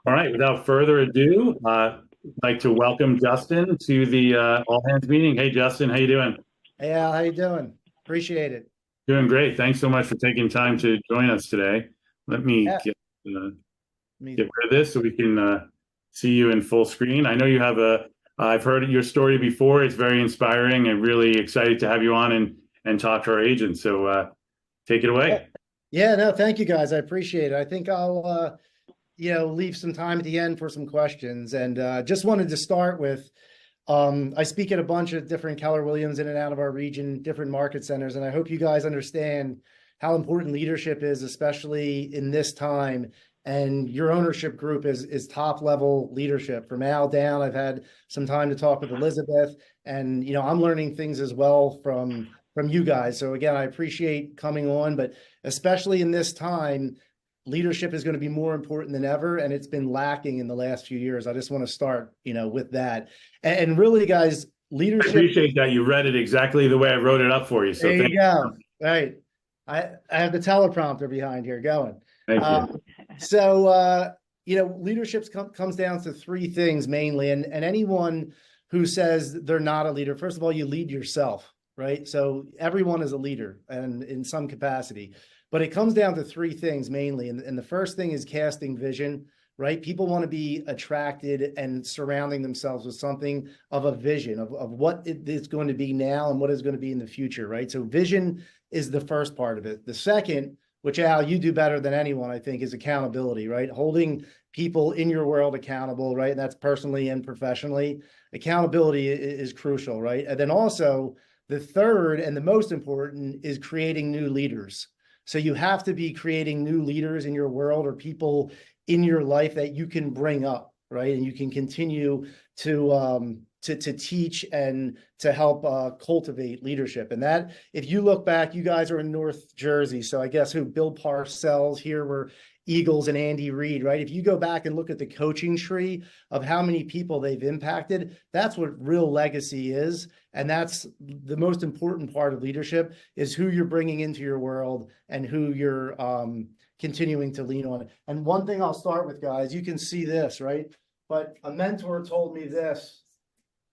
All right, without further ado, I'd like to welcome Justin to the all hands meeting. Hey, Justin, how you doing? Hey Al, how you doing? Appreciate it. Doing great. Thanks so much for taking time to join us today. Let me Yeah, uh, me. get rid of this so we can see you in full screen. I know you have I've heard your story before. It's very inspiring and really excited to have you on and talk to our agents. So take it Yeah, away. yeah, no, thank you guys. I appreciate it. I think I'll leave some time at the end for some questions. And just wanted to start with I speak at a bunch of different Keller Williams in and out of our region, different market centers, and I hope you guys understand how important leadership is, especially in this time. And your ownership group is top level leadership. From Al down, I've had some time to talk with Elizabeth, and I'm learning things as well from you guys. So again, I appreciate coming on, but especially in this time, leadership is going to be more important than ever, and it's been lacking in the last few years. I just want to start, with that. And really, guys, I leadership. appreciate that you read it exactly the way I wrote it up for you. There So you thank go. Right. I have the teleprompter behind here going. thank you. So leadership comes down to three things mainly, and anyone who says they're not a leader, first of all, you lead yourself, right? So everyone is a leader, and in some capacity, but it comes down to three things mainly, and the first thing is casting vision. Right? People want to be attracted and surrounding themselves with something of a vision of what it is going to be now and what is going to be in the future, right? So vision is the first part of it. The second, which Al, you do better than anyone, I think, is accountability, right? Holding people in your world accountable, right? And that's personally and professionally. Accountability is crucial, right? And then also the third and the most important is creating new leaders. So you have to be creating new leaders in your world or people in your life that you can bring up, right? And you can continue to teach and to help cultivate leadership. And that, if you look back, you guys are in North Jersey, so I guess who Bill Parcells, here were Eagles and Andy Reid, right? If you go back and look at the coaching tree of how many people they've impacted, that's what real legacy is. And that's the most important part of leadership, is who you're bringing into your world and who you're continuing to lean on. And one thing I'll start with, guys, you can see this, right? But a mentor told me this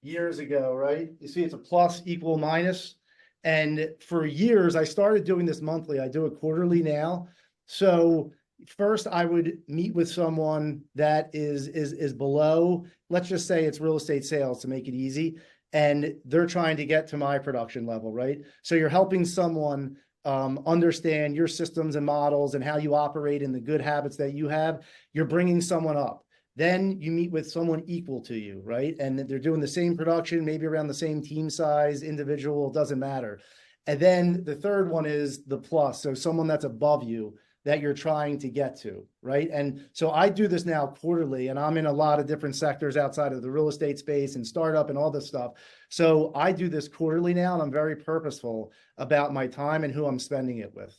years ago, right? You see, it's a plus equal minus. And for years, I started doing this monthly. I do it quarterly now. So first, I would meet with someone that is below, let's just say it's real estate sales to make it easy, and they're trying to get to my production level, right? So you're helping someone understand your systems and models and how you operate and the good habits that you have. You're bringing someone up. Then you meet with someone equal to you, right? And they're doing the same production, maybe around the same team size, individual, doesn't matter. And then the third one is the plus. So someone that's above you that you're trying to get to, right? And so I do this now quarterly, and I'm in a lot of different sectors outside of the real estate space and startup and all this stuff. So I do this quarterly now, and I'm very purposeful about my time and who I'm spending it with.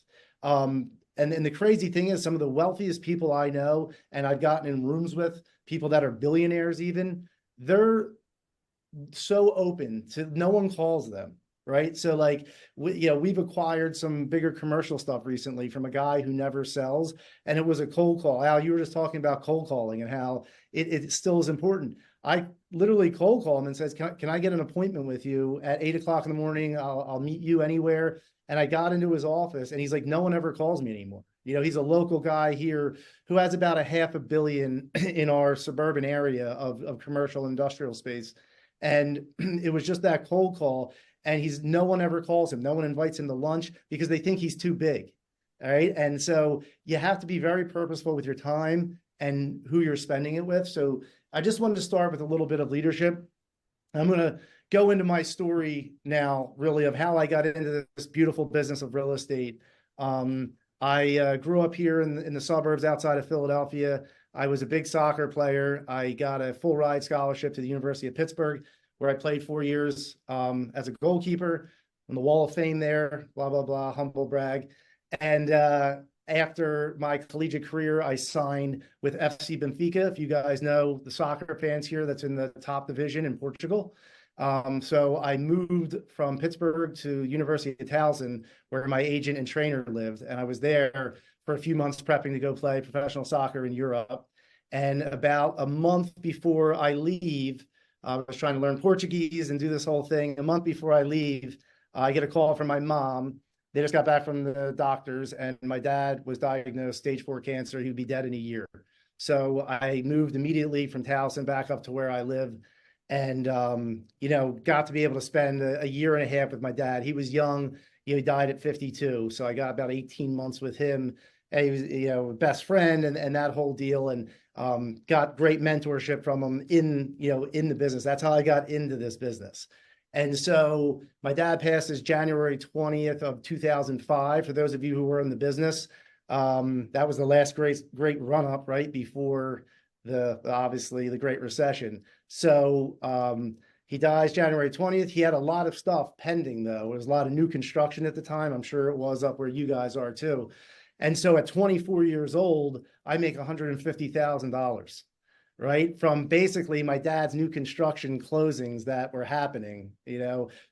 And the crazy thing is, some of the wealthiest people I know, and I've gotten in rooms with people that are billionaires even, they're so open to, no one calls them, right? So like, we've acquired some bigger commercial stuff recently from a guy who never sells, and it was a cold call. Al, you were just talking about cold calling and how it still is important. I literally cold call him and says, can I get an appointment with you at 8 o'clock in the morning? I'll meet you anywhere. And I got into his office, and he's like, no one ever calls me anymore. He's a local guy here who has about a $500 million in our suburban area of commercial industrial space. And it was just that cold call. And no one ever calls him. No one invites him to lunch because they think he's too big. All right. And so you have to be very purposeful with your time and who you're spending it with. So I just wanted to start with a little bit of leadership. I'm going to go into my story now, really, of how I got into this beautiful business of real estate. I grew up here in the suburbs outside of Philadelphia. I was a big soccer player. I got a full ride scholarship to the University of Pittsburgh, where I played 4 years as a goalkeeper on the Wall of Fame there, blah, blah, blah, humble brag. And after my collegiate career, I signed with FC Benfica. If you guys know the soccer fans here, that's in the top division in Portugal. So I moved from Pittsburgh to University of Towson, where my agent and trainer lived. And I was there for a few months prepping to go play professional soccer in Europe. And about a month before I leave, I was trying to learn Portuguese and do this whole thing. A month before I leave, I get a call from my mom. They just got back from the doctors, and my dad was diagnosed stage 4 cancer. He would be dead in a year. So I moved immediately from Towson back up to where I live, and got to be able to spend a year and a half with my dad. He was young. He died at 52, so I got about 18 months with him. And he was, best friend and that whole deal, and got great mentorship from him in the business. That's how I got into this business. And so my dad passes January 20th of 2005. For those of you who were in the business, that was the last great run up right before obviously the Great Recession. So he dies January 20th. He had a lot of stuff pending, though. There was a lot of new construction at the time. I'm sure it was up where you guys are too. And so at 24 years old, I make $150,000, right? From basically my dad's new construction closings that were happening,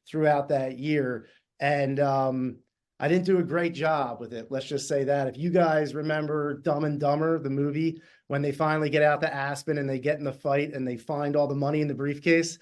throughout that year. And I didn't do a great job with it. Let's just say that. If you guys remember Dumb and Dumber, the movie, when they finally get out to Aspen and they get in the fight and they find all the money in the briefcase,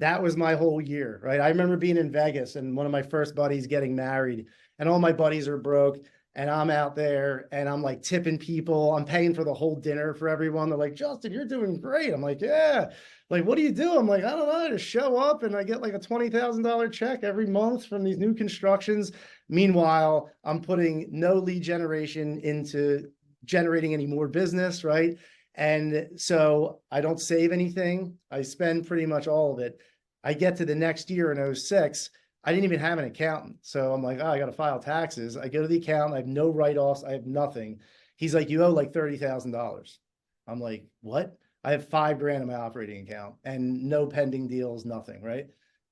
that was my whole year, right? I remember being in Vegas and one of my first buddies getting married, and all my buddies are broke. And I'm out there and I'm like tipping people. I'm paying for the whole dinner for everyone. They're like, Justin, you're doing great. I'm like, yeah. Like, what do you do? I'm like, I don't know. I just show up and I get like a $20,000 check every month from these new constructions. Meanwhile, I'm putting no lead generation into generating any more business, right? And so I don't save anything. I spend pretty much all of it. I get to the next year in 06. I didn't even have an accountant. So I'm like, oh, I got to file taxes. I go to the accountant. I have no write-offs. I have nothing. He's like, you owe like $30,000. I'm like, what? I have $5,000 in my operating account and no pending deals, nothing, right?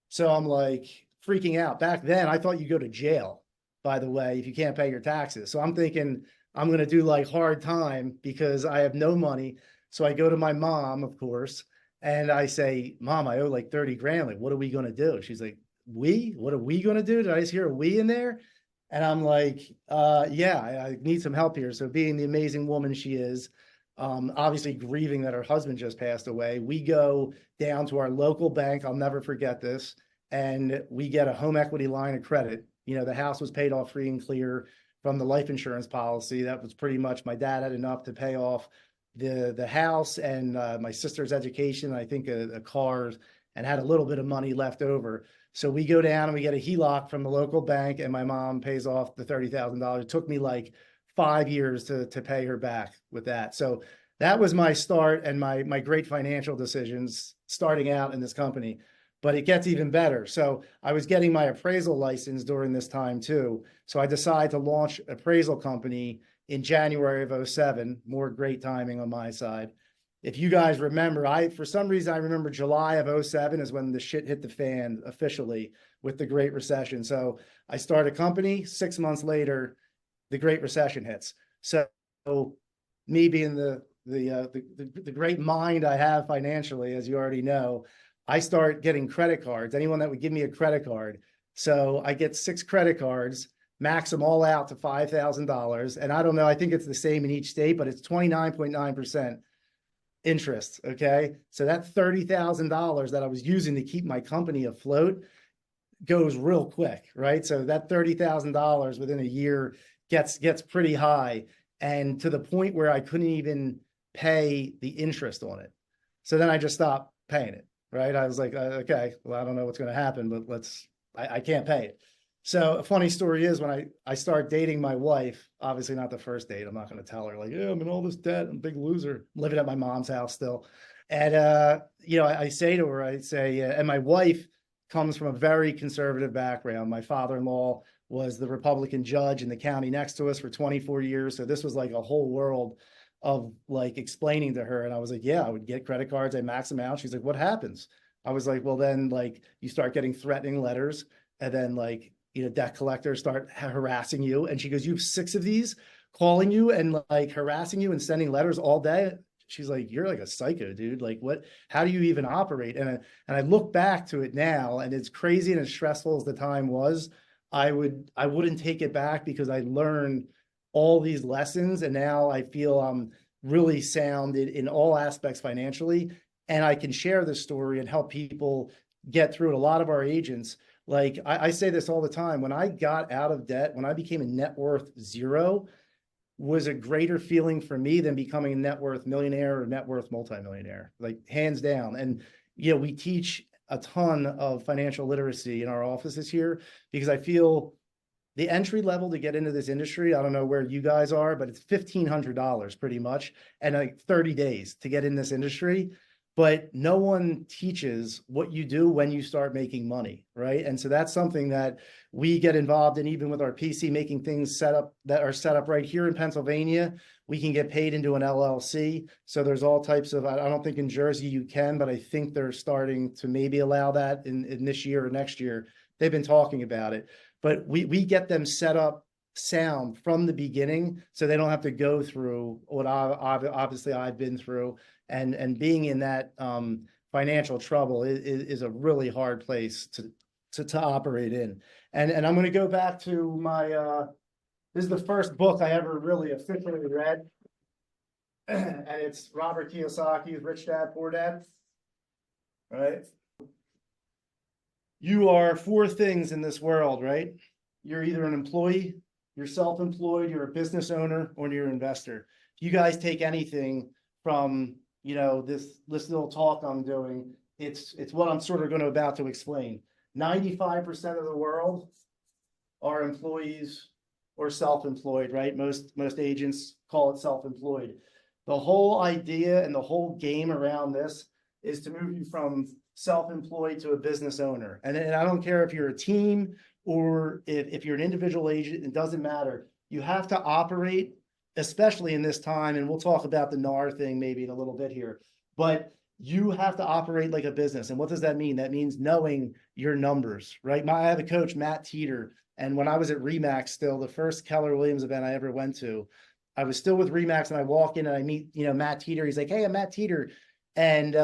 So I'm like freaking out. Back then, I thought you go to jail, by the way, if you can't pay your taxes. So I'm thinking I'm going to do like hard time because I have no money. So I go to my mom, of course, and I say, Mom, I owe like $30,000. Like, what are we going to do? She's like, what are we going to do? Did I just hear a we in there? And I'm like, yeah, I need some help here. So being the amazing woman she is, obviously grieving that her husband just passed away, we go down to our local bank. I'll never forget this. And we get a home equity line of credit. The house was paid off free and clear from the life insurance policy. That was pretty much, my dad had enough to pay off the house and my sister's education, I think a car, and had a little bit of money left over. So we go down and we get a HELOC from the local bank, and my mom pays off the $30,000. It took me like 5 years to pay her back with that. So that was my start and my great financial decisions starting out in this company. But it gets even better. So I was getting my appraisal license during this time too. So I decided to launch appraisal company in January of 07. More great timing on my side. If you guys remember, for some reason, I remember July of 07 is when the shit hit the fan officially with the Great Recession. So I start a company. 6 months later, the Great Recession hits. So me being the great mind I have financially, as you already know, I start getting credit cards. Anyone that would give me a credit card. So I get 6 credit cards, max them all out to $5,000. And I don't know, I think it's the same in each state, but it's 29.9%. interest. Okay. So that $30,000 that I was using to keep my company afloat goes real quick, right? So that $30,000 within a year gets pretty high, and to the point where I couldn't even pay the interest on it. So then I just stopped paying it, right? I was like, okay, well, I don't know what's going to happen, but I can't pay it. So a funny story is when I start dating my wife, obviously not the first date. I'm not going to tell her like, yeah, I'm in all this debt. I'm a big loser. I'm living at my mom's house still. And, I say to her, and my wife comes from a very conservative background. My father-in-law was the Republican judge in the county next to us for 24 years. So this was like a whole world of like explaining to her. And I was like, yeah, I would get credit cards. I max them out. She's like, what happens? I was like, well, then like you start getting threatening letters, and then like, debt collectors start harassing you. And she goes, you have 6 of these calling you and like harassing you and sending letters all day. She's like, you're like a psycho, dude. Like how do you even operate? And I look back to it now, and it's crazy and as stressful as the time was, I wouldn't take it back because I learned all these lessons. And now I feel I'm really sound in all aspects financially. And I can share this story and help people get through it. A lot of our agents, like I say this all the time, when I got out of debt, when I became a net worth zero, was a greater feeling for me than becoming a net worth millionaire or net worth multimillionaire, like hands down. And, we teach a ton of financial literacy in our offices here because I feel the entry level to get into this industry, I don't know where you guys are, but it's $1,500 pretty much, and like 30 days to get in this industry. But no one teaches what you do when you start making money, right? And so that's something that we get involved in, even with our PC, making things set up right here in Pennsylvania. We can get paid into an LLC. So there's all types of, I don't think in Jersey you can, but I think they're starting to maybe allow that in this year or next year. They've been talking about it. But we get them set up sound from the beginning so they don't have to go through what obviously I've been through. And being in that financial trouble is a really hard place to operate in. And I'm going to go back to my, this is the first book I ever really officially read. And it's Robert Kiyosaki's Rich Dad, Poor Dad. Right? You are four things in this world, right? You're either an employee, you're self-employed, you're a business owner, or you're an investor. If you guys take anything from, this little talk I'm doing, it's what I'm sort of going to about to explain. 95% of the world are employees or self-employed, right? Most agents call it self-employed. The whole idea and the whole game around this is to move you from self-employed to a business owner. And I don't care if you're a team or if you're an individual agent, it doesn't matter. You have to operate, especially in this time, and we'll talk about the NAR thing maybe in a little bit here, but you have to operate like a business. And what does that mean? That means knowing your numbers, right? I have a coach, Matt Teeter, and when I was at REMAX still, the first Keller Williams event I ever went to, I was still with REMAX and I walk in and I meet, Matt Teeter. He's like, "Hey, I'm Matt Teeter." And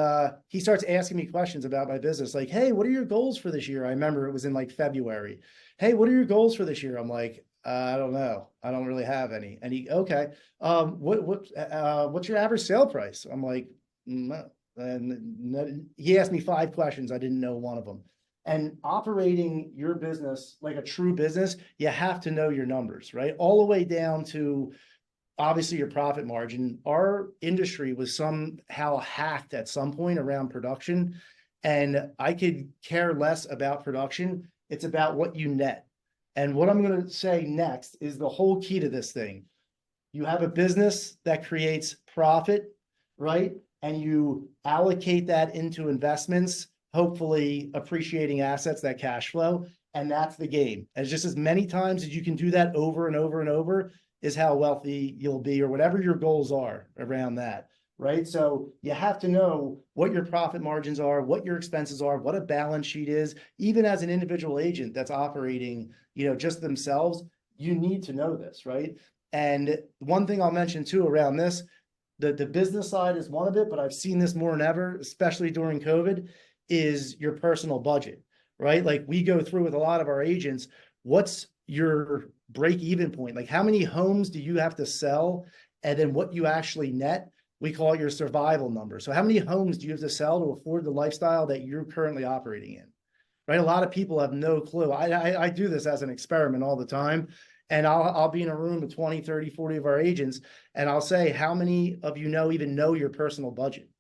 he starts asking me questions about my business, like, "Hey, what are your goals for this year?" I remember it was in like February. "Hey, what are your goals for this year?" I'm like, "I don't know. I don't really have any." And okay, what's your average sale price? I'm like, "No." And he asked me 5 questions. I didn't know one of them. And operating your business like a true business, you have to know your numbers, right? All the way down to obviously your profit margin. Our industry was somehow hacked at some point around production, and I could care less about production. It's about what you net. And what I'm going to say next is the whole key to this thing. You have a business that creates profit, right? And you allocate that into investments, hopefully appreciating assets, that cash flow. And that's the game. And it's just as many times as you can do that over and over and over is how wealthy you'll be, or whatever your goals are around that, right? So you have to know what your profit margins are, what your expenses are, what a balance sheet is. Even as an individual agent that's operating, just themselves, you need to know this, right? And one thing I'll mention too around this, the business side is one of it, but I've seen this more than ever, especially during COVID, is your personal budget, right? Like we go through with a lot of our agents, what's your break-even point? Like how many homes do you have to sell? And then what you actually net, we call it your survival number. So how many homes do you have to sell to afford the lifestyle that you're currently operating in, right? A lot of people have no clue. I do this as an experiment all the time. And I'll be in a room with 20, 30, 40 of our agents, and I'll say, how many of you even know your personal budget?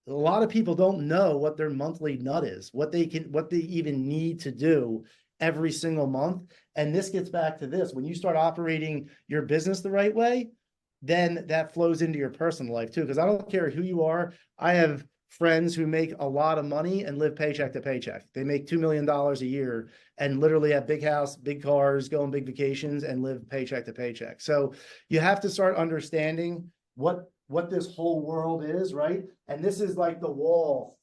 A lot of people don't know what their monthly nut is, what they even need to do every single month. And this gets back to this. When you start operating your business the right way, then that flows into your personal life too. Because I don't care who you are. I have friends who make a lot of money and live paycheck to paycheck. They make $2 million a year and literally have big house, big cars, go on big vacations and live paycheck to paycheck. So you have to start understanding what this whole world is, right? And this is like the wall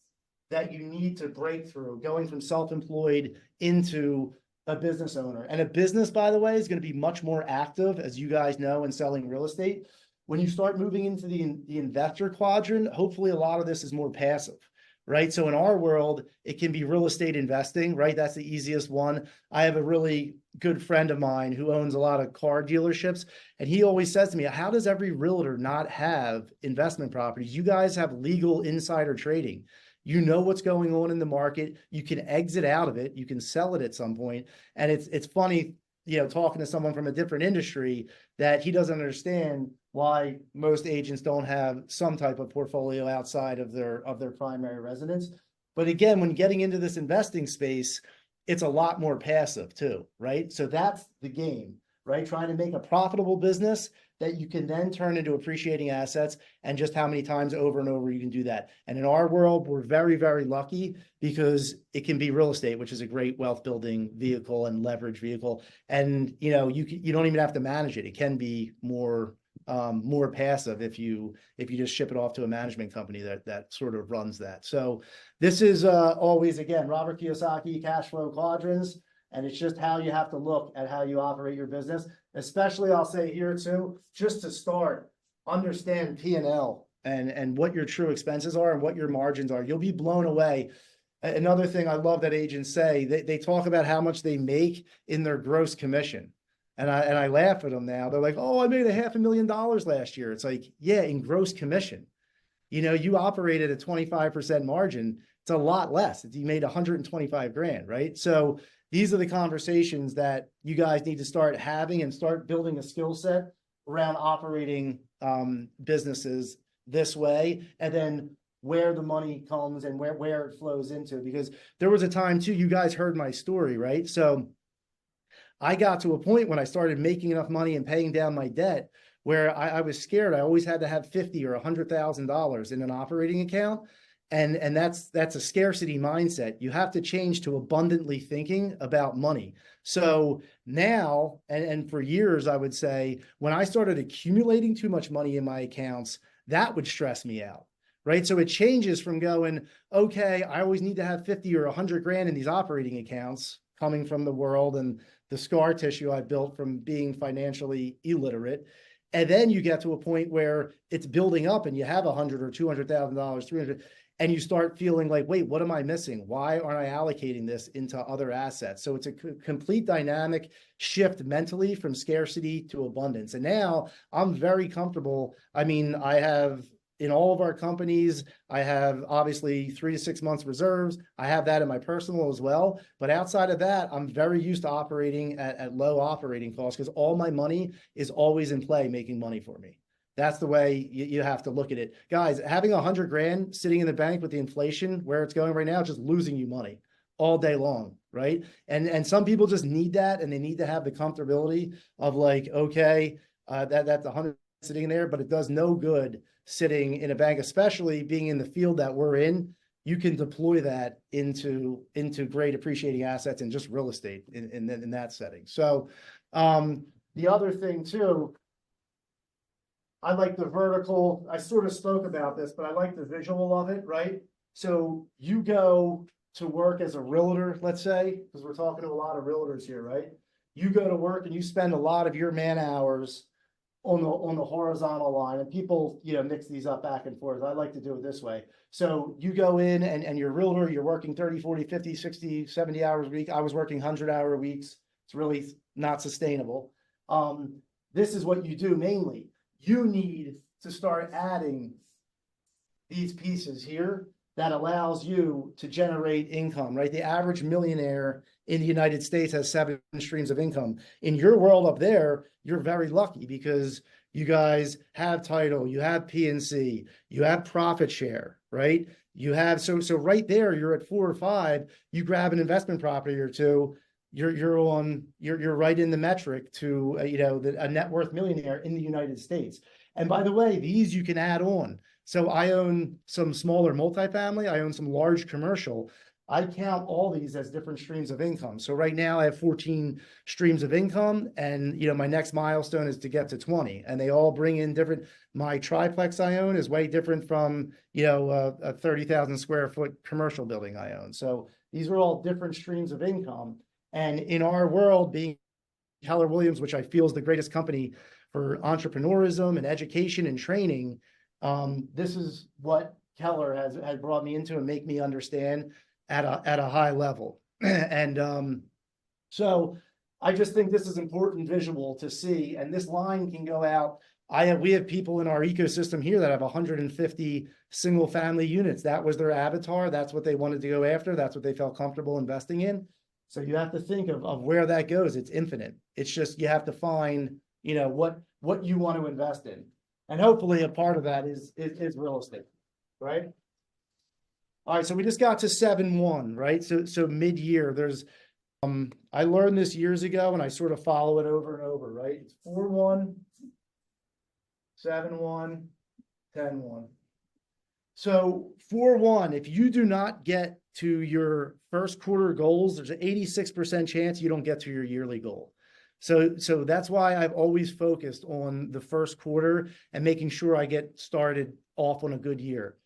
that you need to break through, going from self-employed into a business owner. And a business, by the way, is going to be much more active, as you guys know, in selling real estate. When you start moving into the investor quadrant, hopefully a lot of this is more passive, right? So in our world, it can be real estate investing, right? That's the easiest one. I have a really good friend of mine who owns a lot of car dealerships, and he always says to me, how does every realtor not have investment properties? You guys have legal insider trading. You know what's going on in the market. You can exit out of it. You can sell it at some point. And it's funny, talking to someone from a different industry, that he doesn't understand why most agents don't have some type of portfolio outside of their primary residence. But again, when getting into this investing space, it's a lot more passive too, right? So that's the game, right? Trying to make a profitable business that you can then turn into appreciating assets, and just how many times over and over you can do that. And in our world, we're very, very lucky because it can be real estate, which is a great wealth building vehicle and leverage vehicle. And you don't even have to manage it. It can be more passive if you just ship it off to a management company that sort of runs that. So this is always, again, Robert Kiyosaki, cash flow quadrants. And it's just how you have to look at how you operate your business. Especially, I'll say here too, just to start, understand P&L and what your true expenses are and what your margins are. You'll be blown away. Another thing I love that agents say, they talk about how much they make in their gross commission. And I laugh at them now. They're like, oh, I made $500,000 last year. It's like, yeah, in gross commission. You operate at a 25% margin. It's a lot less. You made 125 grand, right? So these are the conversations that you guys need to start having and start building a skill set around operating businesses this way, and then where the money comes and where it flows into. Because there was a time too, you guys heard my story, right? So I got to a point when I started making enough money and paying down my debt where I was scared. I always had to have $50,000 or $100,000 in an operating account. And that's a scarcity mindset. You have to change to abundantly thinking about money. So now, and for years, I would say, when I started accumulating too much money in my accounts, that would stress me out, right? So it changes from going, okay, I always need to have 50 or 100 grand in these operating accounts, coming from the world and the scar tissue I built from being financially illiterate. And then you get to a point where it's building up and you have $100,000 or $200,000, 300, and you start feeling like, wait, what am I missing? Why aren't I allocating this into other assets? So it's a complete dynamic shift mentally from scarcity to abundance. And now I'm very comfortable. I mean, I have, in all of our companies, I have obviously 3 to 6 months reserves. I have that in my personal as well. But outside of that, I'm very used to operating at low operating costs, because all my money is always in play, making money for me. That's the way you have to look at it. Guys, having 100 grand sitting in the bank with the inflation where it's going right now, just losing you money all day long, right? And some people just need that, and they need to have the comfortability of like, okay, that's 100 sitting in there, but it does no good sitting in a bank, especially being in the field that we're in. You can deploy that into great appreciating assets and just real estate in that setting. So the other thing too, I like the vertical. I sort of spoke about this, but I like the visual of it, right? So you go to work as a realtor, let's say, because we're talking to a lot of realtors here, right? You go to work and you spend a lot of your man hours on the horizontal line, and people, mix these up back and forth. I like to do it this way. So you go in and you're a realtor, you're working 30, 40, 50, 60, 70 hours a week. I was working 100-hour weeks. It's really not sustainable. This is what you do mainly. You need to start adding these pieces here that allows you to generate income, right? The average millionaire in the United States has 7 streams of income. In your world up there, you're very lucky because you guys have title, you have PNC, you have profit share, right? You have, so right there, you're at 4 or 5, you grab an investment property or two, you're right in the metric to a net worth millionaire in the United States. And by the way, these you can add on. So I own some smaller multifamily, I own some large commercial. I count all these as different streams of income. So right now I have 14 streams of income, and my next milestone is to get to 20, and they all bring in different. My triplex I own is way different from a 30,000 square foot commercial building I own. So these are all different streams of income. And in our world, being Keller Williams, which I feel is the greatest company for entrepreneurism and education and training, this is what Keller has brought me into and make me understand at a high level. And so I just think this is important visual to see, and this line can go out. We have people in our ecosystem here that have 150 single family units. That was their avatar. That's what they wanted to go after. That's what they felt comfortable investing in. So you have to think of where that goes. It's infinite. It's just, you have to find, what you want to invest in. And hopefully a part of that is real estate, right? All right. So we just got to 7-1, right? So mid-year, there's, I learned this years ago and I sort of follow it over and over, right? It's 4-1, 7-1, 10-1. So 4-1, if you do not get to your first quarter goals, there's an 86% chance you don't get to your yearly goal. So that's why I've always focused on the first quarter and making sure I get started off on a good year.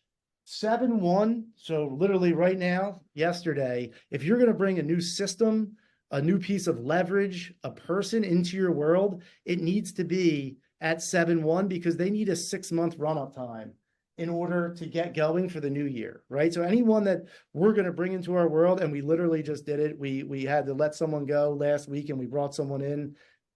7-1, so literally right now, yesterday, if you're going to bring a new system, a new piece of leverage, a person into your world, it needs to be at 7-1 because they need a 6-month run-up time in order to get going for the new year, right? So anyone that we're going to bring into our world, and we literally just did it. We had to let someone go last week and we brought someone in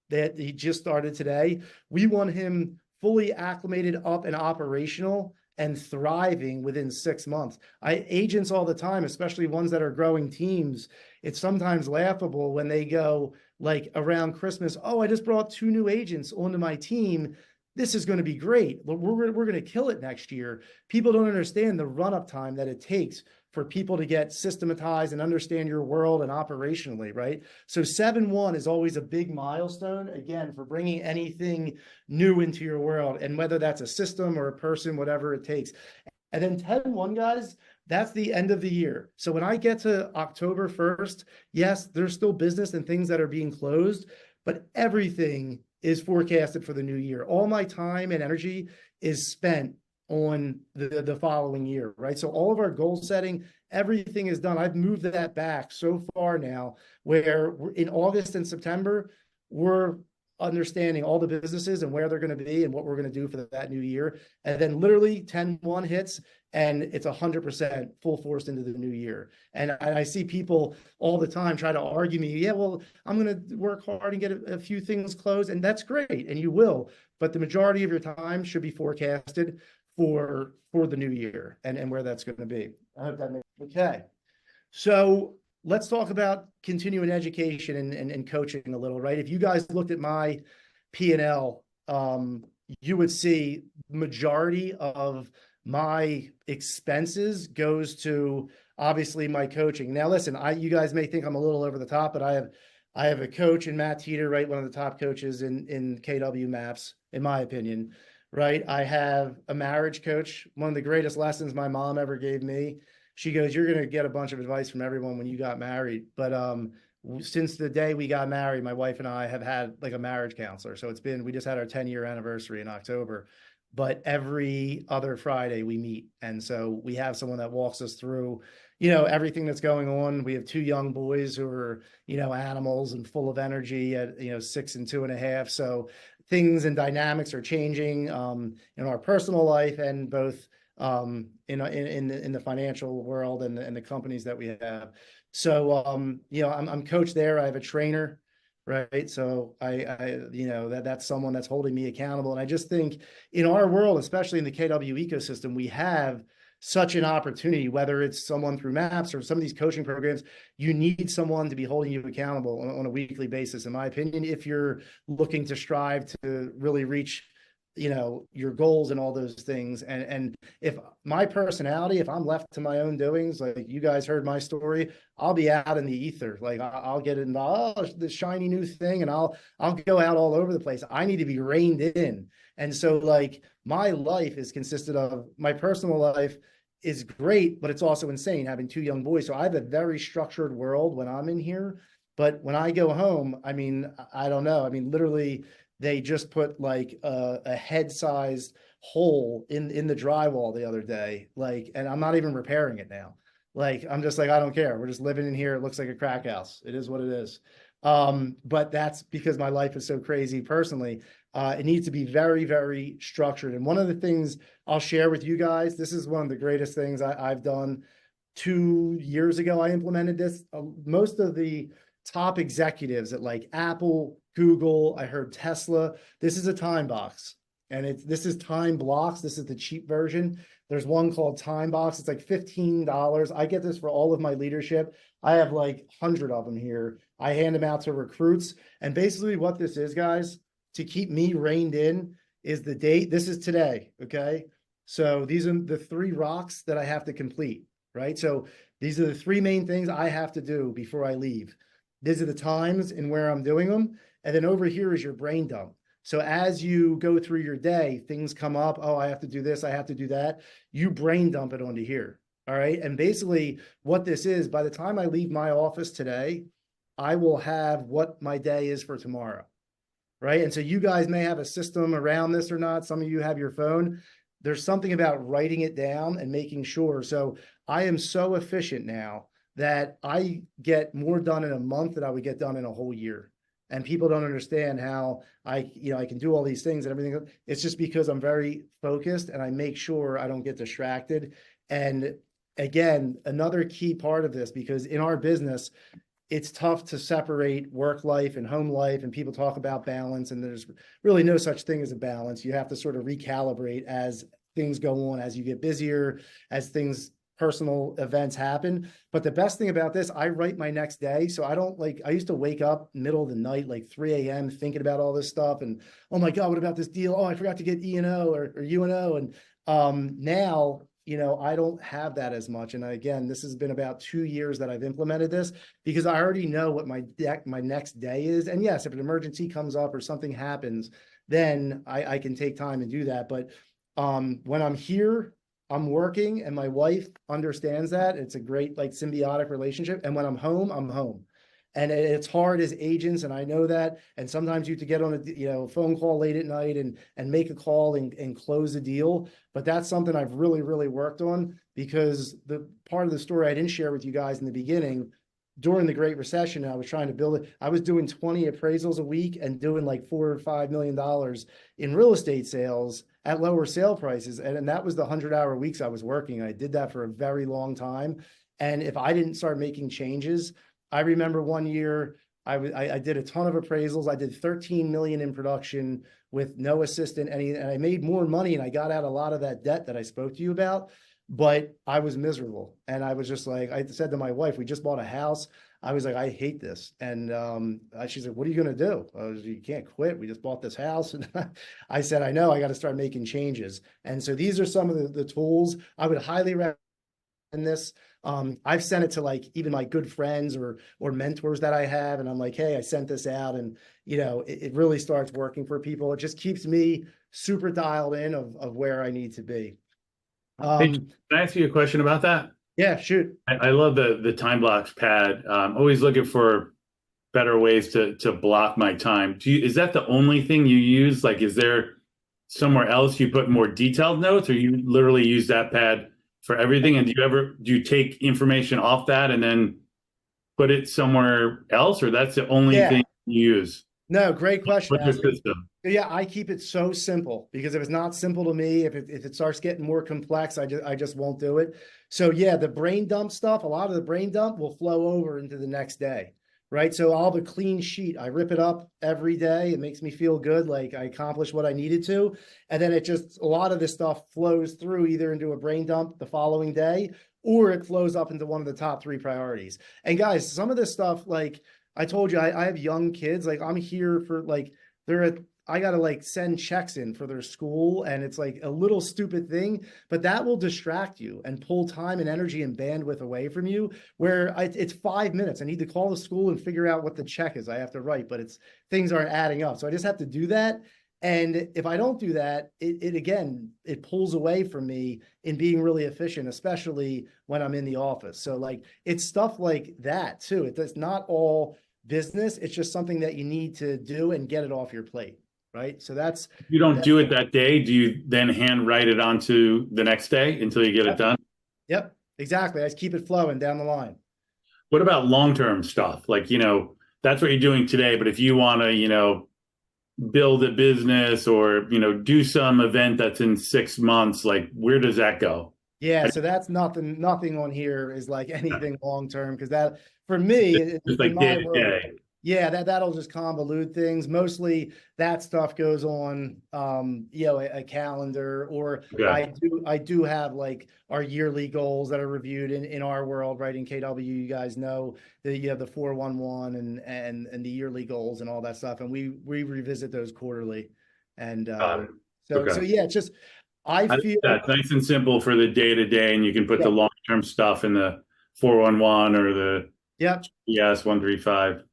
that he just started today. We want him fully acclimated up and operational and thriving within 6 months. Agents all the time, especially ones that are growing teams, it's sometimes laughable when they go like around Christmas, oh, I just brought 2 new agents onto my team. This is going to be great. We're going to kill it next year. People don't understand the run-up time that it takes for people to get systematized and understand your world and operationally, right? So 7-1 is always a big milestone, again, for bringing anything new into your world, and whether that's a system or a person, whatever it takes. And then 10-1, guys, that's the end of the year. So when I get to October 1st, yes, there's still business and things that are being closed, but everything is forecasted for the new year. All my time and energy is spent on the following year, right? So all of our goal setting, everything is done. I've moved that back so far now, where we're in August and September, we're understanding all the businesses and where they're going to be and what we're going to do for that new year. And then literally 10-1 hits and it's 100% full force into the new year. And I see people all the time try to argue me, yeah, well, I'm going to work hard and get a few things closed, and that's great, and you will, but the majority of your time should be forecasted for the new year and where that's going to be. I hope that makes okay. So let's talk about continuing education and coaching a little, right? If you guys looked at my P&L, you would see majority of my expenses goes to obviously my coaching. Now, listen, you guys may think I'm a little over the top, but I have a coach in Matt Teeter, right? One of the top coaches in KW Maps, in my opinion, right? I have a marriage coach. One of the greatest lessons my mom ever gave me. She goes, you're going to get a bunch of advice from everyone when you got married. But since the day we got married, my wife and I have had like a marriage counselor. So we just had our 10-year anniversary in October. But every other Friday we meet. And so we have someone that walks us through, everything that's going on. We have 2 young boys who are, animals and full of energy at, 6 and 2.5. So things and dynamics are changing in our personal life and both in the financial world and the companies that we have. So, I'm coach there. I have a trainer, right? So that's someone that's holding me accountable. And I just think in our world, especially in the KW ecosystem, we have such an opportunity, whether it's someone through Maps or some of these coaching programs, you need someone to be holding you accountable on a weekly basis, in my opinion, if you're looking to strive to really reach your goals and all those things. And if my personality, if I'm left to my own doings, like you guys heard my story, I'll be out in the ether. Like I'll get involved, the shiny new thing, and I'll go out all over the place. I need to be reined in. And so like my life is consisted of, my personal life is great, but it's also insane having 2 young boys. So I have a very structured world when I'm in here, but when I go home, I mean, I don't know. I mean, literally they just put like a head-sized hole in the drywall the other day, like, and I'm not even repairing it now. Like, I'm just like, I don't care. We're just living in here. It looks like a crack house. It is what it is. But that's because my life is so crazy personally. It needs to be very, very structured. And one of the things I'll share with you guys, this is one of the greatest things I've done. 2 years ago, I implemented this. Most of the top executives at like Apple, Google, I heard Tesla. This is a time box, and this is time blocks. This is the cheap version. There's one called Time Box. It's like $15. I get this for all of my leadership. I have like 100 of them here. I hand them out to recruits. And basically what this is, guys, to keep me reined in is the date. This is today, okay? So these are the 3 rocks that I have to complete, right? So these are the 3 main things I have to do before I leave. These are the times and where I'm doing them. And then over here is your brain dump. So as you go through your day, things come up. Oh, I have to do this. I have to do that. You brain dump it onto here. All right. And basically what this is, by the time I leave my office today, I will have what my day is for tomorrow. Right. And so you guys may have a system around this or not. Some of you have your phone. There's something about writing it down and making sure. So I am so efficient now that I get more done in a month than I would get done in a whole year. And people don't understand how I can do all these things and everything. It's just because I'm very focused and I make sure I don't get distracted. And again, another key part of this, because in our business, it's tough to separate work life and home life, and people talk about balance, and there's really no such thing as a balance. You have to sort of recalibrate as things go on, as you get busier, as personal events happen. But the best thing about this, I write my next day. So I used to wake up middle of the night, like 3 a.m. thinking about all this stuff. And, oh my God, what about this deal? Oh, I forgot to get E&O or UNO. And now, I don't have that as much. And again, this has been about 2 years that I've implemented this because I already know what my next day is. And yes, if an emergency comes up or something happens, then I can take time and do that. But when I'm here, I'm working, and my wife understands that. It's a great like symbiotic relationship. And when I'm home, I'm home. And it's hard as agents, and I know that. And sometimes you have to get on a phone call late at night and make a call and close a deal. But that's something I've really, really worked on, because the part of the story I didn't share with you guys in the beginning, during the Great Recession, I was trying to build it. I was doing 20 appraisals a week and doing like $4 or $5 million in real estate sales at lower sale prices. And that was the 100-hour weeks I was working. I did that for a very long time. And if I didn't start making changes, I remember one year I did a ton of appraisals. I did 13 million in production with no assistant, and I made more money, and I got out a lot of that debt that I spoke to you about. But I was miserable. And I was just like, I said to my wife, we just bought a house. I was like, I hate this. And she's like, what are you going to do? I was, you can't quit. We just bought this house. And I said, I know, I got to start making changes. And so these are some of the tools I would highly recommend this. I've sent it to like even my good friends or mentors that I have. And I'm like, hey, I sent this out. And, it really starts working for people. It just keeps me super dialed in of where I need to be. Hey, can I ask you a question about that? Yeah, shoot. I love the time blocks pad. Always looking for better ways to block my time. Is that the only thing you use? Like, is there somewhere else you put more detailed notes, or you literally use that pad for everything? And do you take information off that and then put it somewhere else, or that's the only thing you use? No, great question. What's your system? Yeah, I keep it so simple, because if it's not simple to me, if it starts getting more complex, I just won't do it. So yeah, the brain dump stuff, a lot of the brain dump will flow over into the next day, right? So I'll have a clean sheet. I rip it up every day. It makes me feel good, like I accomplished what I needed to. And then a lot of this stuff flows through either into a brain dump the following day, or it flows up into one of the top 3 priorities. And guys, some of this stuff, like I told you, I have young kids. Like I'm here for like, I got to like send checks in for their school, and it's like a little stupid thing, but that will distract you and pull time and energy and bandwidth away from you, where it's 5 minutes. I need to call the school and figure out what the check is I have to write, but things aren't adding up. So I just have to do that. And if I don't do that, it pulls away from me in being really efficient, especially when I'm in the office. So like, it's stuff like that too. It's not all business. It's just something that you need to do and get it off your plate. Right. So if you don't do it that day, do you then hand write it onto the next day until you get it done? Yep, exactly. I just keep it flowing down the line. What about long-term stuff? Like, that's what you're doing today. But if you want to, build a business or, do some event that's in 6 months, like where does that go? Yeah, so that's nothing on here is like anything long term, because that for me Just in like day my to world, day. yeah, that'll just convolute things. Mostly that stuff goes on a calendar, or Okay. I do have like our yearly goals that are reviewed in our world, right? In KW, you guys know that you have the 411 and the yearly goals and all that stuff. And we revisit those quarterly. And Got it. so Okay. yeah, it's just I I think feel that's nice and simple for the day to day, and you can put yeah, the long term stuff in the 411 or the yeah. ES 135.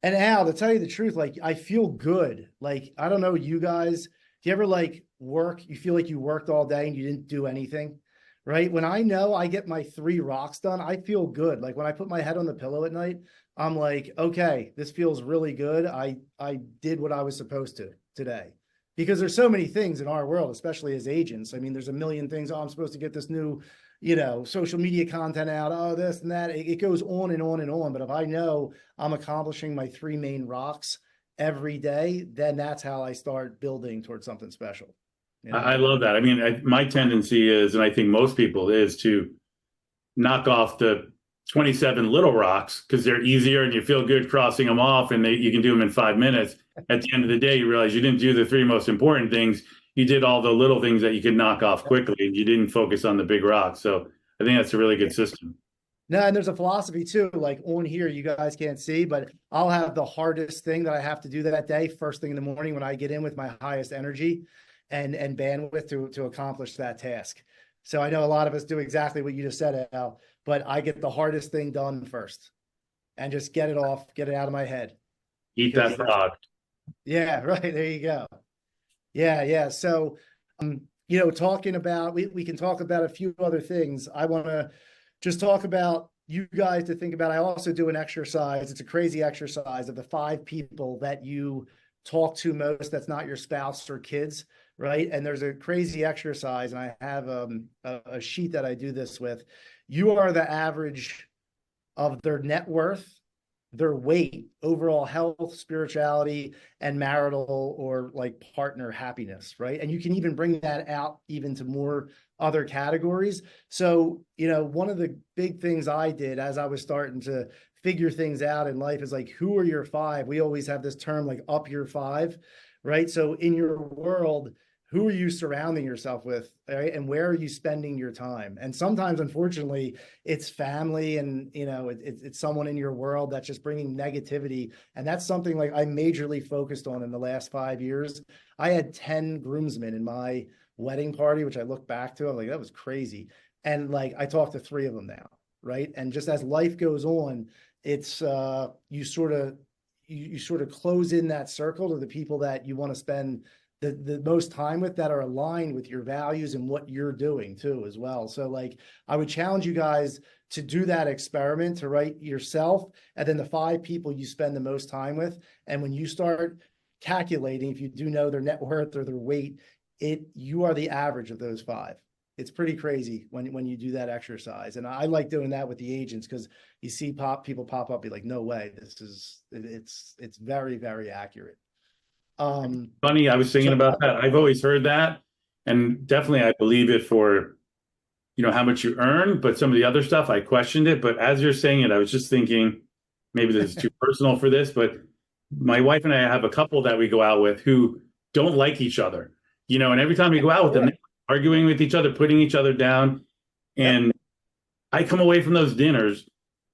And Al, to tell you the truth, like I feel good. Like, I don't know, you guys, do you ever like work? You feel like you worked all day and you didn't do anything, right? When I know I get my 3 rocks done, I feel good. Like when I put my head on the pillow at night, I'm like, okay, this feels really good. I did what I was supposed to today. Because there's so many things in our world, especially as agents. I mean, there's a million things. Oh, I'm supposed to get this new, social media content out. Oh, this and that. It goes on and on and on. But if I know I'm accomplishing my 3 main rocks every day, then that's how I start building towards something special. I love that. I mean, my tendency is, and I think most people is to knock off the 27 little rocks because they're easier and you feel good crossing them off and you can do them in 5 minutes. At the end of the day, you realize you didn't do the 3 most important things. You did all the little things that you could knock off quickly and you didn't focus on the big rocks. So I think that's a really good system. No, and there's a philosophy too, like on here, you guys can't see, but I'll have the hardest thing that I have to do that day, first thing in the morning when I get in with my highest energy and bandwidth to accomplish that task. So I know a lot of us do exactly what you just said, Al, but I get the hardest thing done first and just get it off, get it out of my head. Eat that frog. Yeah, right. There you go. Yeah, yeah. So, talking about, we can talk about a few other things. I want to just talk about you guys to think about. I also do an exercise. It's a crazy exercise of the 5 people that you talk to most. That's not your spouse or kids, right? And there's a crazy exercise, and I have a sheet that I do this with. You are the average of their net worth, their weight, overall health, spirituality, and marital or like partner happiness, right? And you can even bring that out even to more other categories. So, one of the big things I did as I was starting to figure things out in life is like, who are your 5? We always have this term like up your 5, right? So in your world, who are you surrounding yourself with, right? And where are you spending your time? And sometimes, unfortunately, it's family and, it's someone in your world that's just bringing negativity. And that's something like I majorly focused on in the last 5 years. I had 10 groomsmen in my wedding party, which I look back to, I'm like, that was crazy. And like, I talked to 3 of them now, right? And just as life goes on, it's, you sort of close in that circle to the people that you want to spend the most time with, that are aligned with your values and what you're doing too as well. So like I would challenge you guys to do that experiment, to write yourself and then the 5 people you spend the most time with. And when you start calculating, if you do know their net worth or their weight, you are the average of those 5. It's pretty crazy when you do that exercise. And I like doing that with the agents because you see people pop up, be like, no way, it's very, very accurate. Funny, I was thinking So about that. I've always heard that, and definitely I believe it for how much you earn, but some of the other stuff I questioned it. But as you're saying it, I was just thinking maybe this is too personal for this, but my wife and I have a couple that we go out with who don't like each other, and every time we go out with them, they're arguing with each other, putting each other down. And I come away from those dinners,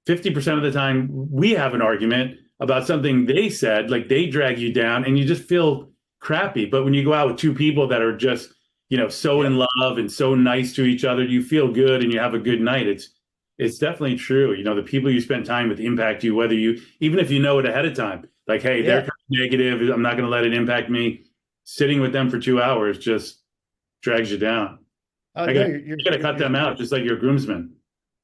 50% of the time we have an argument about something they said, like they drag you down and you just feel crappy. But when you go out with 2 people that are just, so in love and so nice to each other, you feel good and you have a good night. It's definitely true. The people you spend time with impact you, even if you know it ahead of time, like, hey, they're kind of negative, I'm not going to let it impact me. Sitting with them for 2 hours just drags you down. You got to cut them out, just like your groomsmen.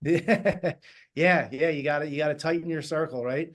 Yeah, yeah. You got to tighten your circle, right?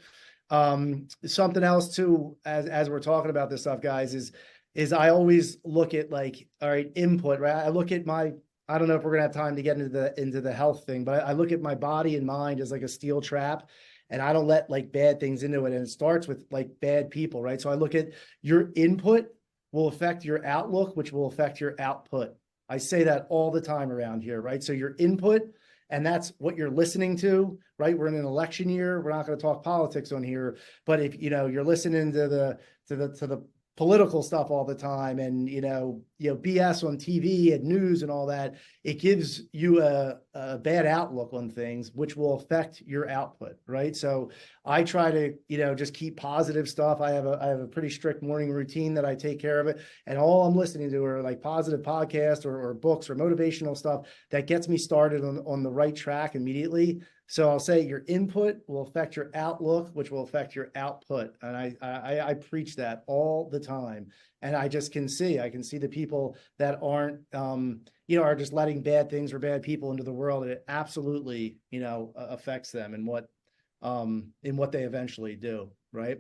Something else too, as we're talking about this stuff, guys, is I always look at like, all right, input, right? I look at I don't know if we're gonna have time to get into the health thing, but I look at my body and mind as like a steel trap. and I don't let like bad things into it. And it starts with like bad people, right? So I look at your input will affect your outlook, which will affect your output. I say that all the time around here, right? So your input, and that's what you're listening to, right? We're in an election year. We're not going to talk politics on here, but if you're listening to the political stuff all the time, and BS on TV and news and all that, it gives you a bad outlook on things, which will affect your output, right? So I try to just keep positive stuff. I have a pretty strict morning routine that I take care of it, and all I'm listening to are like positive podcasts or books or motivational stuff that gets me started on the right track immediately. So I'll say your input will affect your outlook, which will affect your output. And I preach that all the time. And I can see the people that aren't, are just letting bad things or bad people into the world. It absolutely, affects them in what they eventually do. Right.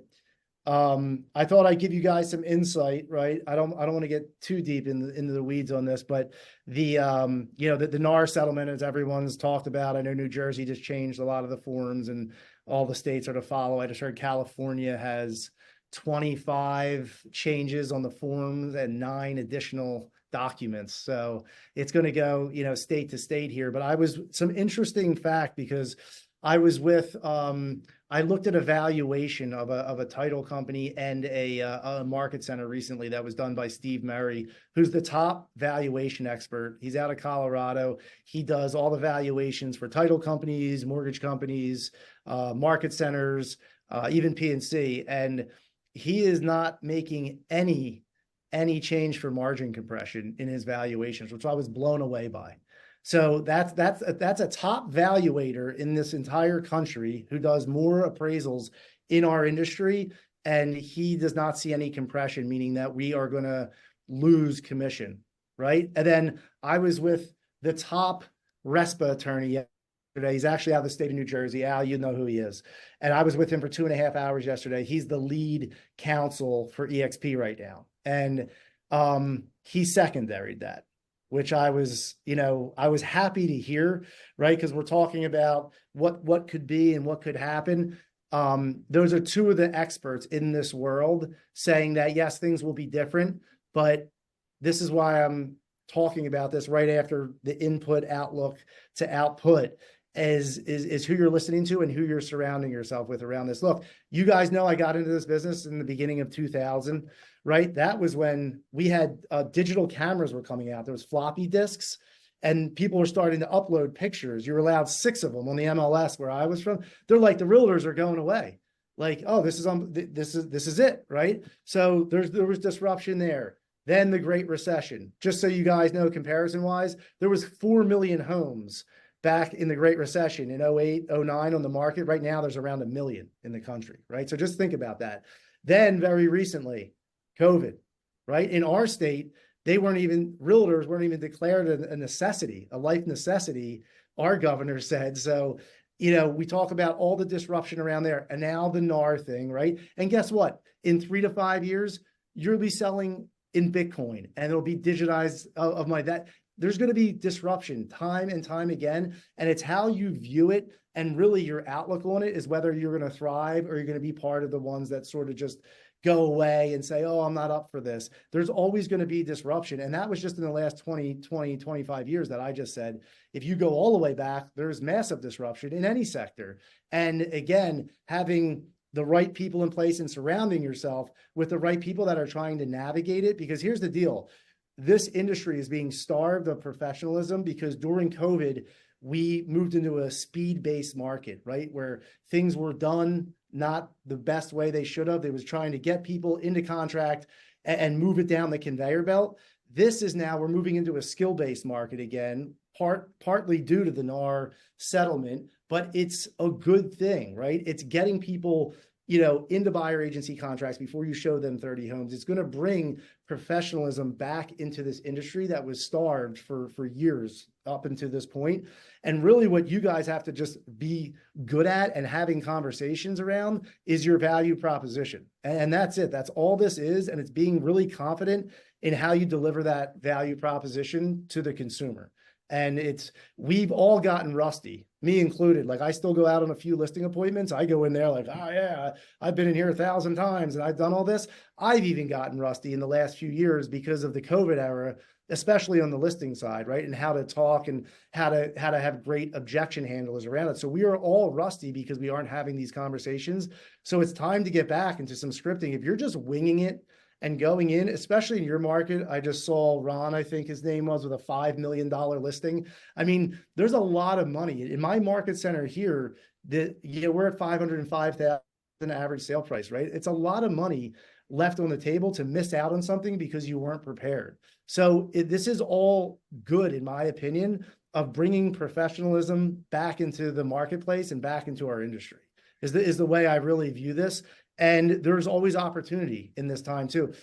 I thought I'd give you guys some insight, right? I don't want to get too deep into the weeds on this, but the NAR settlement, as everyone's talked about, I know New Jersey just changed a lot of the forms, and all the states are to follow. I just heard California has 25 changes on the forms and 9 additional documents. So it's going to go, state to state here. But some interesting fact, because I was with, I looked at a valuation of a title company and a market center recently that was done by Steve Murray, who's the top valuation expert. He's out of Colorado. He does all the valuations for title companies, mortgage companies, market centers, even PNC. And he is not making any change for margin compression in his valuations, which I was blown away by. So that's a top valuator in this entire country who does more appraisals in our industry, and he does not see any compression, meaning that we are going to lose commission, right? And then I was with the top RESPA attorney yesterday. He's actually out of the state of New Jersey. Al, you know who he is. And I was with him for 2.5 hours yesterday. He's the lead counsel for EXP right now, and he secondaried that, which I was happy to hear, right? Because we're talking about what could be and what could happen. Those are two of the experts in this world saying that, yes, things will be different, but this is why I'm talking about this right after the input outlook to output is who you're listening to and who you're surrounding yourself with around this. Look, you guys know I got into this business in the beginning of 2000, right? That was when we had digital cameras were coming out. There was floppy disks, and people were starting to upload pictures. You were allowed 6 of them on the MLS where I was from. They're like, the realtors are going away. Like, oh, this is it, right? So there was disruption there. Then the Great Recession. Just so you guys know, comparison wise, there was 4 million homes back in the Great Recession in 08, 09 on the market. Right now, there's around 1 million in the country, right? So just think about that. Then very recently, COVID, right? In our state, realtors weren't even declared a necessity, a life necessity, our governor said. So, we talk about all the disruption around there, and now the NAR thing, right? And guess what? In 3 to 5 years, you'll be selling in Bitcoin, and it'll be digitized of money. There's going to be disruption time and time again, and it's how you view it, and really your outlook on it is whether you're going to thrive or you're going to be part of the ones that sort of just go away and say, oh, I'm not up for this. There's always going to be disruption, and that was just in the last 25 years that I just said. If you go all the way back, there's massive disruption in any sector. And again, having the right people in place and surrounding yourself with the right people that are trying to navigate it, because here's the deal. This industry is being starved of professionalism because during COVID, we moved into a speed-based market, right? Where things were done not the best way they should have. They was trying to get people into contract and move it down the conveyor belt. This is now, we're moving into a skill-based market again, partly due to the NAR settlement, but it's a good thing, right? It's getting people into buyer agency contracts before you show them 30 homes. It's going to bring professionalism back into this industry that was starved for years up until this point. And really what you guys have to just be good at and having conversations around is your value proposition. And that's it. That's all this is. And it's being really confident in how you deliver that value proposition to the consumer. And we've all gotten rusty, me included. Like, I still go out on a few listing appointments. I go in there like, oh yeah, I've been in here 1,000 times and I've done all this. I've even gotten rusty in the last few years because of the COVID era, especially on the listing side, right? And how to talk and how to have great objection handlers around it. So we are all rusty because we aren't having these conversations. So it's time to get back into some scripting. If you're just winging it and going in, especially in your market, I just saw Ron, I think his name was, with a $5 million listing. I mean, there's a lot of money in my market center here. We're at 505,000 average sale price, right? It's a lot of money left on the table to miss out on something because you weren't prepared. So this is all good, in my opinion, of bringing professionalism back into the marketplace and back into our industry is the way I really view this. And there's always opportunity in this time too.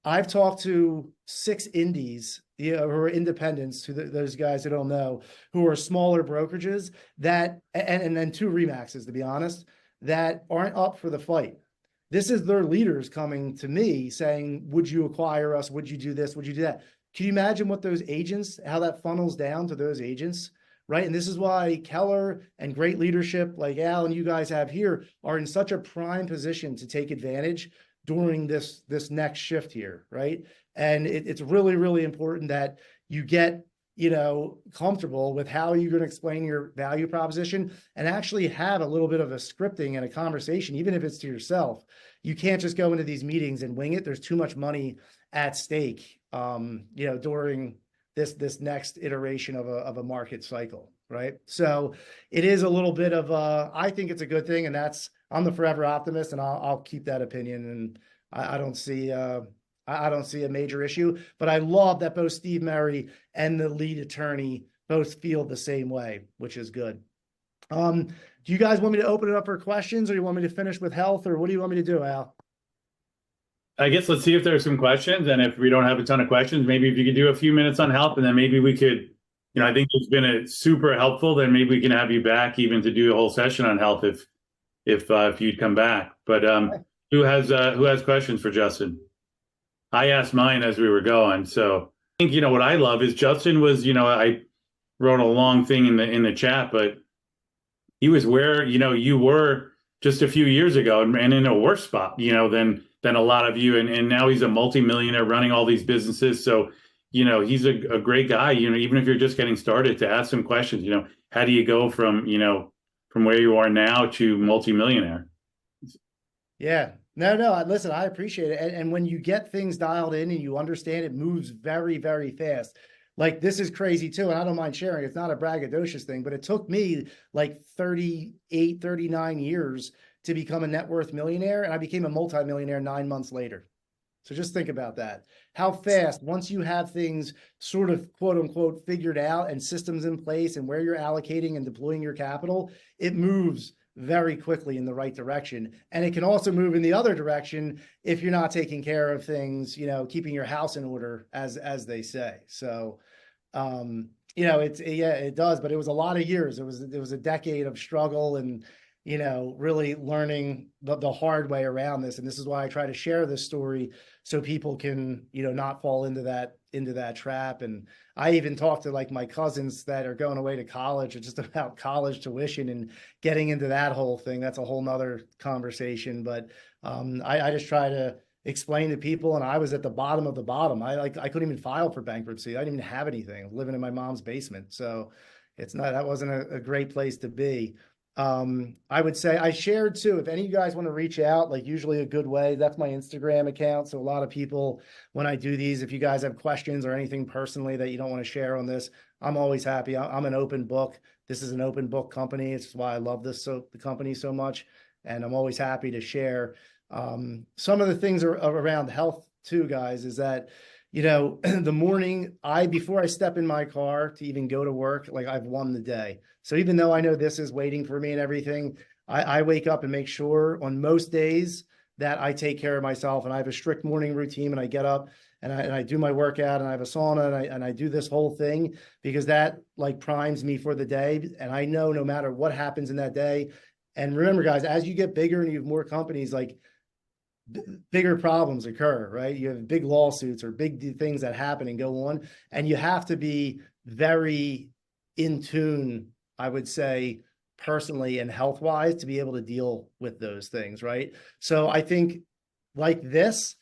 I've talked to 6 indies, who are independents, those guys who don't know, who are smaller brokerages that, and then 2 Remaxes, to be honest, that aren't up for the fight. This is their leaders coming to me saying, would you acquire us? Would you do this? Would you do that? Can you imagine what those agents, how that funnels down to those agents, right? And this is why Keller and great leadership like Al and you guys have here are in such a prime position to take advantage during this next shift here, right? And it's really, really important that you get, comfortable with how you're going to explain your value proposition and actually have a little bit of a scripting and a conversation, even if it's to yourself. You can't just go into these meetings and wing it. There's too much money at stake, during this next iteration of a market cycle, right? So it is a little bit of I think it's a good thing, and I'm the forever optimist, and I'll keep that opinion, and I don't see a major issue. But I love that both Steve Murray and the lead attorney both feel the same way, which is good. Do you guys want me to open it up for questions, or you want me to finish with health, or what do you want me to do, Al? I guess let's see if there's some questions, and if we don't have a ton of questions, maybe if you could do a few minutes on health, and then maybe we could, I think it's been super helpful. Then maybe we can have you back even to do a whole session on health if you'd come back. But who has questions for Justin? I asked mine as we were going. So I think what I love is Justin was, I wrote a long thing in the chat, but he was where you were just a few years ago, and in a worse spot than a lot of you, and now he's a multimillionaire running all these businesses. So he's a great guy. Even if you're just getting started, to ask some questions. How do you go from where you are now to multimillionaire? Yeah. No, listen, I appreciate it. And when you get things dialed in and you understand, it moves very, very fast. Like, this is crazy too. And I don't mind sharing. It's not a braggadocious thing, but it took me like 38, 39 years to become a net worth millionaire. And I became a multimillionaire 9 months later. So just think about that. How fast, once you have things sort of quote unquote figured out and systems in place and where you're allocating and deploying your capital, it moves very quickly in the right direction. And it can also move in the other direction if you're not taking care of things, keeping your house in order, as they say. So, it does, but it was a lot of years. It was a decade of struggle and, really learning the hard way around this. And this is why I try to share this story so people can, not fall into that trap. And I even talked to like my cousins that are going away to college, just about college tuition and getting into that whole thing. That's a whole nother conversation. But I just try to explain to people, and I was at the bottom of the bottom. I couldn't even file for bankruptcy. I didn't even have anything. I was living in my mom's basement. So that wasn't a great place to be. I would say I shared too, if any of you guys want to reach out, like usually a good way, that's my Instagram account. So a lot of people, when I do these, if you guys have questions or anything personally that you don't want to share on this, I'm always happy. I'm an open book. This is an open book company. It's why I love the company so much. And I'm always happy to share. Some of the things are around health too, guys, is that, the morning before I step in my car to even go to work, like, I've won the day. So even though I know this is waiting for me and everything, I wake up and make sure on most days that I take care of myself, and I have a strict morning routine, and I get up and I do my workout, and I have a sauna, and I do this whole thing because that like primes me for the day. And I know no matter what happens in that day. And remember, guys, as you get bigger and you have more companies, like, bigger problems occur, right? You have big lawsuits or big things that happen and go on, and you have to be very in tune, I would say, personally and health wise, to be able to deal with those things, right? So I think like this,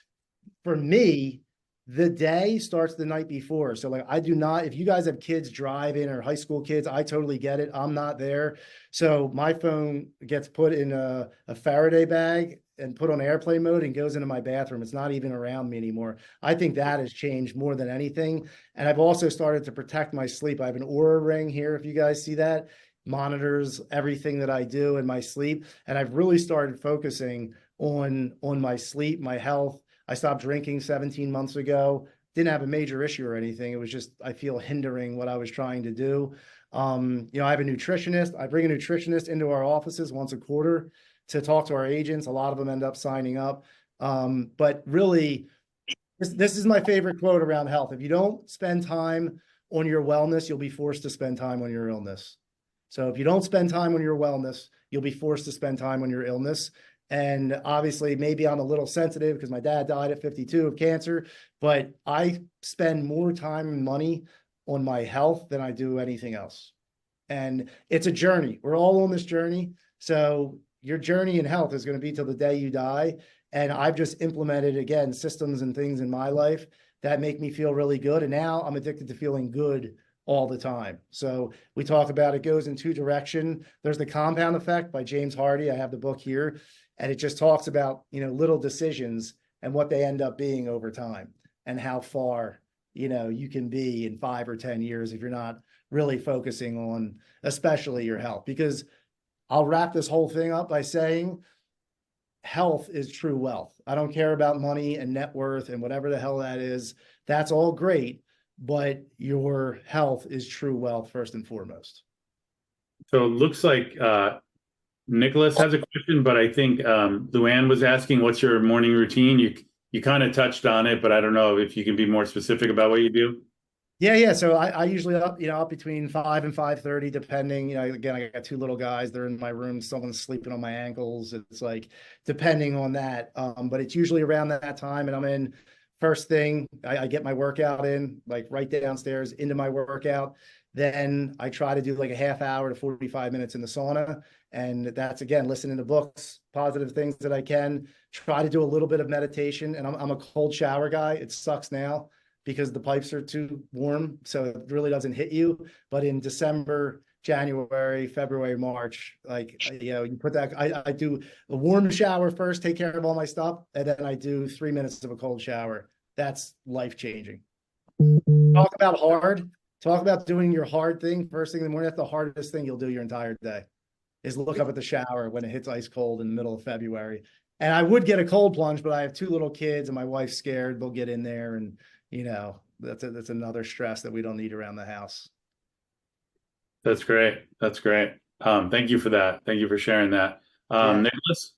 for me, the day starts the night before. So like I do not, if you guys have kids driving or high school kids, I totally get it. I'm not there. So my phone gets put in a Faraday bag and put on airplane mode and goes into my bathroom. It's not even around me anymore. I think that has changed more than anything. And I've also started to protect my sleep. I have an Aura ring here, if you guys see that, monitors everything that I do in my sleep. And I've really started focusing on my sleep, my health. I stopped drinking 17 months ago. Didn't have a major issue or anything. It was just, I feel, hindering what I was trying to do. I have a nutritionist. I bring a nutritionist into our offices once a quarter to talk to our agents. A lot of them end up signing up. But really, this is my favorite quote around health. If you don't spend time on your wellness, you'll be forced to spend time on your illness. So if you don't spend time on your wellness, you'll be forced to spend time on your illness. And obviously, maybe I'm a little sensitive because my dad died at 52 of cancer, but I spend more time and money on my health than I do anything else. And it's a journey. We're all on this journey. So your journey in health is going to be till the day you die. And I've just implemented, again, systems and things in my life that make me feel really good. And now I'm addicted to feeling good all the time. So we talk about it goes in two directions. There's the compound effect by James Hardy. I have the book here. And it just talks about, little decisions and what they end up being over time and how far, you can be in 5 or 10 years if you're not really focusing on, especially your health. Because I'll wrap this whole thing up by saying health is true wealth. I don't care about money and net worth and whatever the hell that is. That's all great, but your health is true wealth first and foremost. So it looks like Nicholas has a question, but I think Luann was asking, what's your morning routine? You kind of touched on it, but I don't know if you can be more specific about what you do. Yeah. So I usually up between 5 and 5:30, depending. Again, I got 2 little guys. They're in my room. Someone's sleeping on my ankles. It's like depending on that. But it's usually around that time, and I'm in first thing. I get my workout in, like right downstairs into my workout. Then I try to do like a half hour to 45 minutes in the sauna. And that's, again, listening to books, positive things that I can. Try to do a little bit of meditation. And I'm a cold shower guy. It sucks now because the pipes are too warm. So it really doesn't hit you. But in December, January, February, March, you put that, I do a warm shower first, take care of all my stuff. And then I do 3 minutes of a cold shower. That's life-changing. Talk about hard. Talk about doing your hard thing first thing in the morning. That's the hardest thing you'll do your entire day, is look up at the shower when it hits ice cold in the middle of February. And I would get a cold plunge, but I have 2 little kids and my wife's scared they'll get in there. And, that's another stress that we don't need around the house. That's great. That's great. Thank you for that. Thank you for sharing that. Nicholas,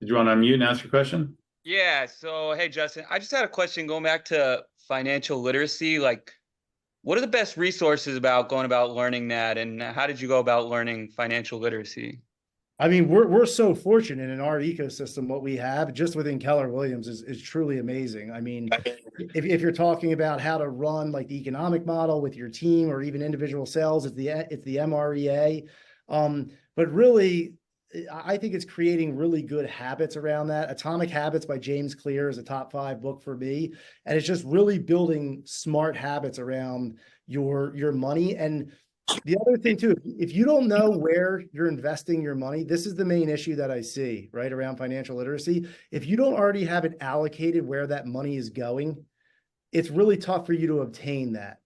did you want to unmute and ask your question? Yeah. So, hey, Justin, I just had a question going back to financial literacy. Like, what are the best resources about going about learning that? And how did you go about learning financial literacy? I mean, we're so fortunate in our ecosystem. What we have just within Keller Williams is truly amazing. I mean, if you're talking about how to run like the economic model with your team or even individual sales, it's the MREA. But really, I think it's creating really good habits around that. Atomic Habits by James Clear is a top 5 book for me. And it's just really building smart habits around your money. And the other thing too, if you don't know where you're investing your money, this is the main issue that I see, right, around financial literacy. If you don't already have it allocated where that money is going, it's really tough for you to obtain that,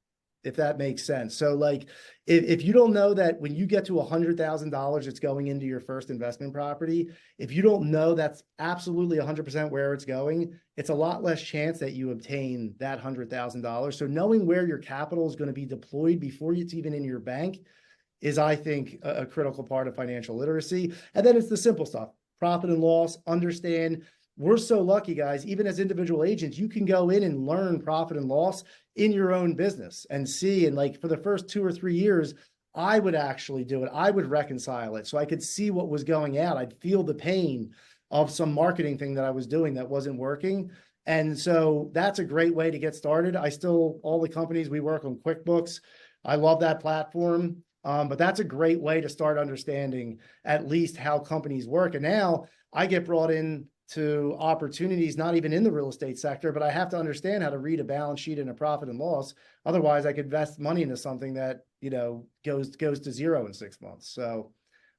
if that makes sense. So like, if you don't know that when you get to $100,000, it's going into your first investment property, if you don't know that's absolutely 100% where it's going, it's a lot less chance that you obtain that $100,000. So knowing where your capital is going to be deployed before it's even in your bank is, I think, a critical part of financial literacy. And then it's the simple stuff, profit and loss, understand. We're so lucky, guys, even as individual agents, you can go in and learn profit and loss in your own business and see. And like for the first 2 or 3 years, I would actually do it. I would reconcile it so I could see what was going out. I'd feel the pain of some marketing thing that I was doing that wasn't working. And so that's a great way to get started. All the companies, we work on QuickBooks. I love that platform. But that's a great way to start understanding at least how companies work. And now I get brought in to opportunities, not even in the real estate sector, but I have to understand how to read a balance sheet and a profit and loss. Otherwise, I could invest money into something that, you know, goes to zero in 6 months. So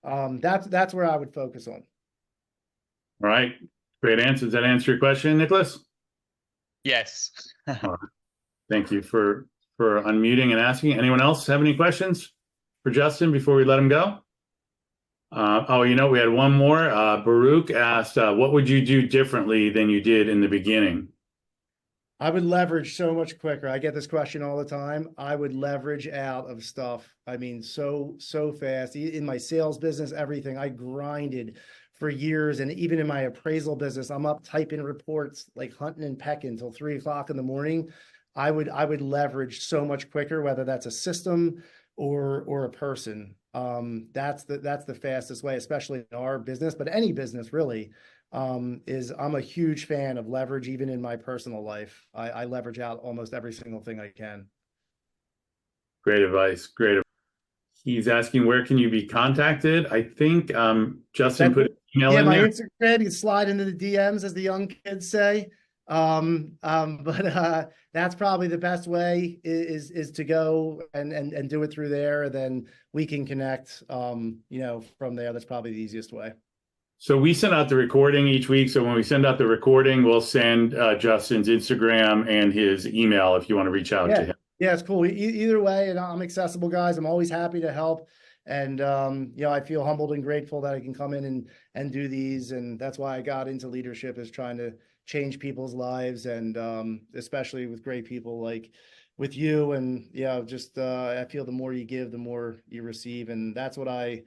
that's where I would focus on. All right. Great answer. Does that answer your question, Nicholas? Yes. All right. Thank you for unmuting and asking. Anyone else have any questions for Justin before we let him go? You know, we had one more. Baruch asked, what would you do differently than you did in the beginning? I would leverage so much quicker. I get this question all the time. I would leverage out of stuff. I mean, so fast. In my sales business, everything, I grinded for years. And even in my appraisal business, I'm up typing reports like hunting and pecking until 3 o'clock in the morning. I would leverage so much quicker, whether that's a system or a person. That's the fastest way, especially in our business, but any business really. I'm a huge fan of leverage, even in my personal life. I leverage out almost every single thing I can. Great advice. Great. He's asking, where can you be contacted? I think Justin put an email in my there. Instagram, you slide into the DMs, as the young kids say. But that's probably the best way is to go and do it through there. Then we can connect, you know, from there. That's probably the easiest way. So we send out the recording each week. So when we send out the recording, we'll send Justin's Instagram and his email if you want to reach out to him. Yeah, it's cool. Either way, and I'm accessible, guys. I'm always happy to help. And, you know, I feel humbled and grateful that I can come in and do these. And that's why I got into leadership, is trying to change people's lives. And especially with great people like with you. And, yeah, just I feel the more you give, the more you receive. And that's what I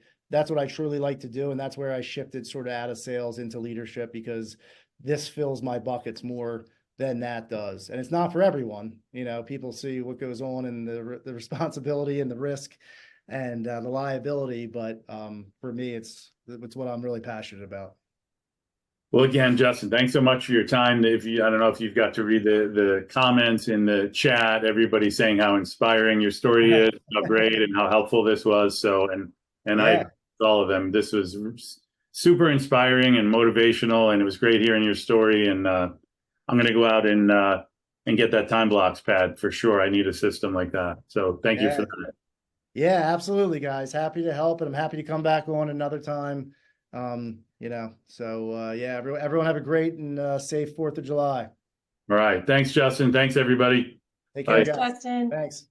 truly like to do. And that's where I shifted sort of out of sales into leadership, because this fills my buckets more than that does. And it's not for everyone. You know, people see what goes on and the responsibility and the risk and the liability. But for me, it's what I'm really passionate about. Well, again, Justin, thanks so much for your time. I don't know if you've got to read the comments in the chat, everybody saying how inspiring your story is, how great and how helpful this was. So, and yeah. All of them. This was super inspiring and motivational, and it was great hearing your story. And I'm going to go out and get that time blocks pad for sure. I need a system like that. So thank you for that. Yeah, absolutely, guys. Happy to help, and I'm happy to come back on another time. You know, so yeah, everyone have a great and safe 4th of July. All right. Thanks, Justin. Thanks, everybody. Take care, guys. Justin. Thanks.